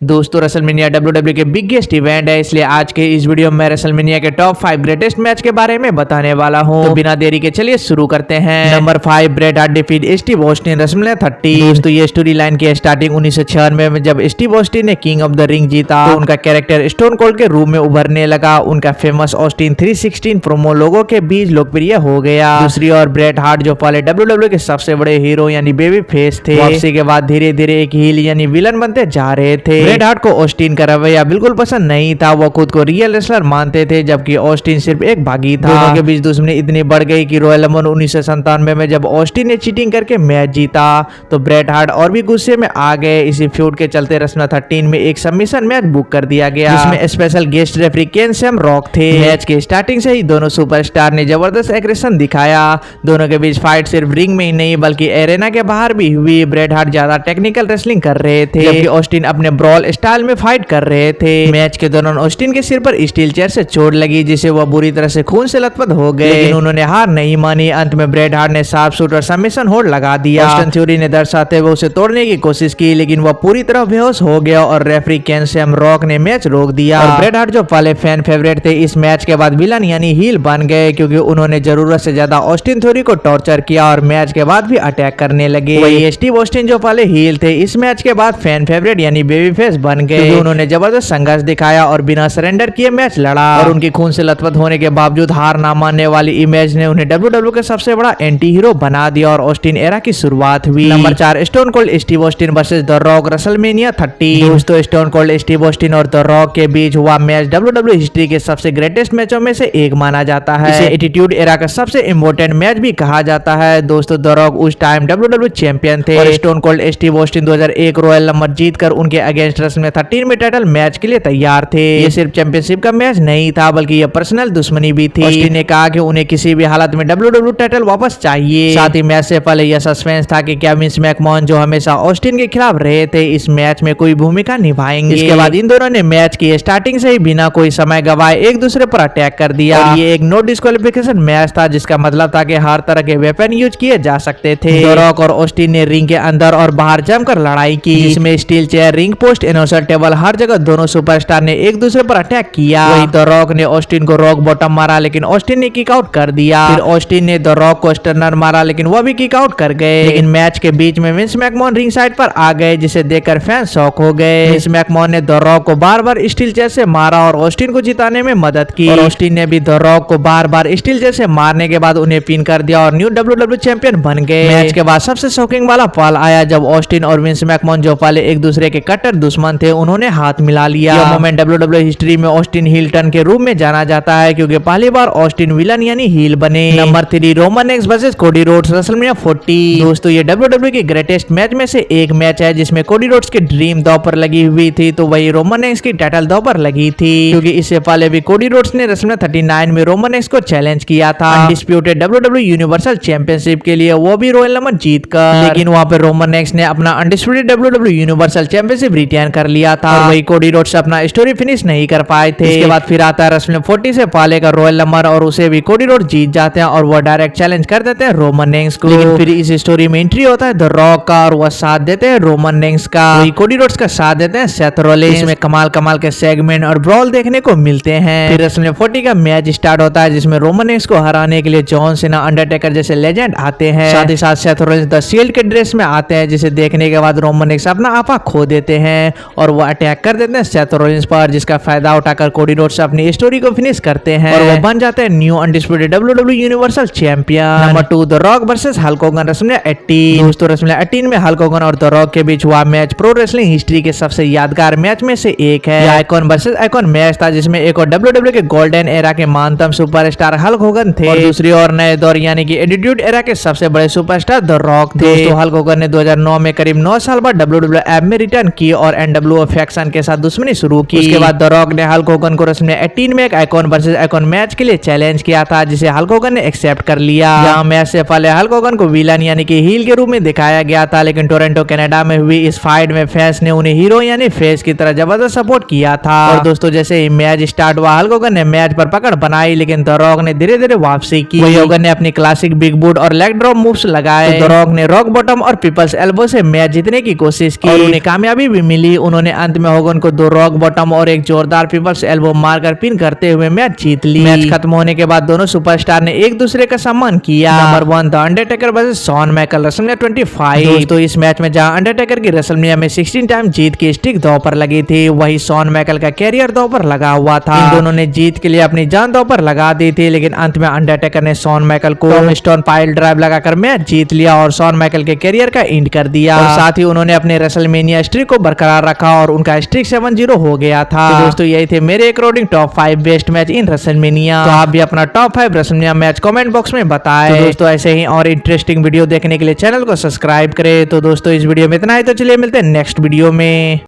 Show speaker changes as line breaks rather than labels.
दोस्तों WrestleMania WWE के biggest event है, इसलिए आज के इस वीडियो में रेसलमेनिया के टॉप 5 ग्रेटेस्ट मैच के बारे में बताने वाला हूं। तो बिना देरी के चलिए शुरू करते हैं। Number 5, Bret Hart defeat Steve Austin WrestleMania 30। दोस्तों ये स्टोरी लाइन की स्टार्टिंग 1996 में जब स्टीव ऑस्टिन ने किंग ऑफ द रिंग जीता तो उनका कैरेक्टर स्टोन कोल्ड के रूप में उभरने लगा। उनका फेमस ऑस्टिन 316 प्रोमो लोगों के बीच लोकप्रिय हो गया। दूसरी ओर ब्रेट हार्ट जो पहले WWE के सबसे बड़े हीरो यानी बेबी फेस थे, वापसी के बाद धीरे धीरे एक हील यानी विलन बनते जा रहे थे। ब्रेट हार्ट को ऑस्टिन का रवैया बिल्कुल पसंद नहीं था। वो खुद को रियल रेसलर मानते थे जबकि ऑस्टिन सिर्फ एक बागी था। दोनों के बीच दुश्मनी इतनी बढ़ गई कि रॉयल रंबल 1997 में जब ऑस्टिन ने चीटिंग करके मैच जीता तो ब्रेट हार्ट और भी गुस्से में आ गए। इसी फ्यूड के चलते रेसलमेनिया 13 में एक सबमिशन मैच बुक कर दिया गया जिसमें स्पेशल गेस्ट रेफरी केन सैम रॉक थे। मैच के स्टार्टिंग से ही दोनों सुपरस्टार ने जबरदस्त एग्रेशन दिखाया। दोनों के बीच फाइट सिर्फ रिंग में ही नहीं बल्कि एरेना के बाहर भी हुई। ब्रेट हार्ट ज्यादा टेक्निकल रेसलिंग कर रहे थे जबकि ऑस्टिन अपने ब्रॉल स्टाइल में फाइट कर रहे थे। मैच के दौरान ऑस्टिन के सिर पर स्टील चेयर से चोट लगी जिससे वह बुरी तरह से खून से लथपथ हो गए, लेकिन उन्होंने हार नहीं मानी। अंत में ब्रेट हार्ट ने शार्प शूट और सबमिशन होल्ड लगा दिया। ऑस्टिन थ्योरी ने दर्शाते हुए उसे तोड़ने की कोशिश की लेकिन वह पूरी तरह बेहोश हो गया और रेफरी केन सैम रॉक ने मैच रोक दिया। और ब्रेट हार्ट जो पहले फैन फेवरेट थे इस मैच के बाद विलन यानी हील बन गए क्योंकि उन्होंने जरूरत से ज्यादा ऑस्टिन थ्योरी को टॉर्चर किया और मैच के बाद भी अटैक करने लगे। वही स्टीव ऑस्टिन जो पहले हील थे इस मैच के बाद फैन फेवरेट यानी बेबी फेस बन गए। उन्होंने जबरदस्त संघर्ष दिखाया और बिना सरेंडर किए मैच लड़ा और उनकी खून से लथपथ होने के बावजूद हार ना मानने वाली इमेज ने उन्हें WWE के सबसे बड़ा एंटी हीरो बना दिया और ऑस्टिन एरा की शुरुआत हुई। Number 4, stone cold Steve Austin versus the rock WrestleMania 30। दोस्तों स्टोन कोल्ड स्टीव ऑस्टिन और द रॉक के बीच हुआ मैच WWE हिस्ट्री के सबसे ग्रेटेस्ट मैचों में से एक माना जाता है। इसे एटीट्यूड एरा का सबसे इंपॉर्टेंट मैच भी कहा जाता है। दोस्तों द रॉक उस टाइम WWE चैंपियन थे और stone cold Steve Austin 2001 royal rumble जीतकर उनके अगेंस्ट रेसलमेनिया 13 में टाइटल मैच के लिए तैयार थे। ये सिर्फ चैंपियनशिप का मैच नहीं था बल्कि ये पर्सनल दुश्मनी भी थी। ऑस्टिन ने कहा कि उन्हें किसी भी हालत में WWE टाइटल वापस चाहिए। साथ ही मैच से पहले यह सस्पेंस था कि क्या विंस मैकमोहन जो हमेशा ऑस्टिन के खिलाफ रहे थे इस मैच में कोई भूमिका निभाएंगे। इसके बाद इन दोनों ने मैच की स्टार्टिंग से ही बिना कोई समय गवाए एक दूसरे पर अटैक कर दिया और ये एक नो डिस्क्वालिफिकेशन मैच था जिसका मतलब था कि हर तरह के वेपन यूज किए जा सकते थे। द रॉक और ऑस्टिन ने रिंग के अंदर और बाहर जमकर लड़ाई की जिसमें steel chair, ring post, announcer table हर जगह दोनों सुपरस्टार ने एक दूसरे पर अटैक किया। वही द रॉक ने ऑस्टिन को रॉक बॉटम मारा लेकिन ऑस्टिन ने किक आउट कर दिया। फिर ऑस्टिन ने द रॉक को स्टर्नर मारा लेकिन वह भी किक आउट कर गए। लेकिन मैच के बीच में विंस मैकमोहन रिंग साइड पर आ गए जिसे देखकर फैंस शॉक हो गए। विंस मैकमोहन ने द रॉक को बार बार स्टील चेयर से मारा और ऑस्टिन को जिताने में मदद की और ऑस्टिन ने भी द रॉक को बार बार स्टील चेयर से मारने के बाद उन्हें पिन कर दिया और न्यू WWE चैंपियन बन गए। मैच के बाद सबसे शॉकिंग वाला पल आया जब ऑस्टिन और विंस मैकमोहन जो पहले एक दूसरे के कट्टर दुश्मन थे उन्होंने हाथ मिला लिया। यह मोमेंट WWE हिस्ट्री में ऑस्टिन हील टर्न के रूप में जाना जाता है क्योंकि पहली बार ऑस्टिन विलन यानी हील बने। Number 3, Roman Reigns versus Cody Rhodes WrestleMania 40। दोस्तों ये WWE के ग्रेटेस्ट मैच में से एक मैच है जिसमें कोडी रोड्स की ड्रीम दांव पर लगी हुई थी तो वही रोमन रेंस की टाइटल दांव पर लगी थी क्योंकि इससे पहले भी कोडी रोड्स ने रेसलमेनिया 39 में रोमन रेंस को चैलेंज किया था अनडिस्प्यूटेड WWE यूनिवर्सल चैंपियनशिप के लिए, वो भी रॉयल रंबल जीतकर। लेकिन वहां पर रोमन रेंस ने अपना undisputed WWE universal championship retain कर लिया था और वही कोडी रोड्स अपना स्टोरी फिनिश नहीं कर पाए थे। इसके बाद फिर आता है रेसलमेनिया 40 से पहले का रॉयल रंबल और उसे भी कोडी रोड्स जीत जाते हैं और वो डायरेक्ट चैलेंज कर देते हैं रोमन रेंस को। लेकिन फिर इस स्टोरी में एंट्री होता है द रॉक का और वह साथ देते हैं रोमन रेंस का। वही कोडी रोड्स का साथ देते हैं सेथ रॉलिंस। इसमें कमाल कमाल के सेगमेंट और ब्रॉल देखने को मिलते हैं। फिर रेसलमेनिया 40 का मैच स्टार्ट होता है जिसमें रोमन रेंस को हराने के लिए जॉन सीना, अंडरटेकर जैसे लेजेंड आते हैं। साथ ही साथ सेथ रॉलिंस द शील्ड के ड्रेस में आते हैं जिसे देखने के बाद रोमन रेंस अपना आपा खो देते हैं और वो अटैक कर देते हैं सेथ रॉलिंस पर जिसका फायदा उठाकर कोडी रोड्स अपनी स्टोरी को फिनिश करते हैं और वो बन जाते हैं new undisputed WWE universal champion. Number 2, the rock versus Hulk Hogan WrestleMania 18। दोस्तों रेसलमेनिया 18 में हल्क होगन और द रॉक के बीच हुआ मैच प्रो रेसलिंग हिस्ट्री के सबसे यादगार मैच में से एक है। यह आइकॉन वर्सेस आइकॉन मैच था जिसमें एक और WWE के गोल्डन एरा के महानतम सुपरस्टार हल्क होगन थे और दूसरी ओर नए दौर यानी कि एटीट्यूड एरा के सबसे बड़े सुपरस्टार द रॉक थे। दोस्तों हल्क होगन ने 2009 में करीब 9 साल बाद WWF में रिटर्न की और NWO फैक्शन के साथ दुश्मनी शुरू की। उसके बाद द रॉक ने हल्क होगन को रेसलमेनिया 18 में एक आइकॉन वर्सेस आइकॉन मैच के लिए चैलेंज किया था जिसे हल्क होगन ने एक्सेप्ट कर लिया। जहां मैच से पहले हल्क होगन को विलन यानी कि हील के रूप में दिखाया गया था लेकिन टोरंटो कनाडा में हुई इस फाइट में फैंस ने उन्हें हीरो यानी फेस की तरह जबरदस्त सपोर्ट किया था। और दोस्तों जैसे ही मैच स्टार्ट हुआ हल्क होगन ने मैच पर पकड़ बनाई लेकिन द रॉक ने धीरे धीरे वापसी की। वही होगन ने अपनी क्लासिक बिग बूट और लेग ड्रॉप मूव्स लगाए। द रॉक ने रॉक बॉटम और पीपल्स एल्बो से मैच जीतने की कोशिश की और उन्हें कामयाबी भी मिली। ली। उन्होंने अंत में होगन को 2 रॉक बॉटम और एक जोरदार पीपल्स एल्बो मारकर पिन करते हुए मैच जीत ली। मैच खत्म होने के बाद दोनों सुपरस्टार ने एक दूसरे का सम्मान किया। Number 1 the Undertaker versus Shawn Michael WrestleMania 25। दोस्तों इस मैच में जहां अंडरटेकर की रेसलमेनिया में 16 टाइम जीत की स्ट्रिक दांव पर लगी थी, वही शॉन माइकल का कैरियर दांव पर लगा हुआ था। इन दोनों ने जीत के लिए अपनी जान दांव पर लगा दी थी, लेकिन अंत में अंडरटेकर ने शॉन माइकल को टॉमस्टोन पाइल ड्राइव लगाकर मैच जीत लिया और शॉन माइकल के कैरियर का एंड कर दिया। और साथ ही उन्होंने अपने रेसलमेनिया स्ट्रिक को बरकरार रखा और उनका स्ट्रिक 7-0 हो गया था। तो दोस्तों यही थे मेरे अकॉर्डिंग टॉप 5 बेस्ट मैच इन रेसलमेनिया। तो आप भी अपना top 5 WrestleMania match comment box में बताएं। तो दोस्तों ऐसे ही और इंटरेस्टिंग वीडियो देखने के लिए चैनल को सब्सक्राइब करें। तो दोस्तों इस वीडियो में इतना ही, तो चलिए मिलते हैं नेक्स्ट वीडियो में।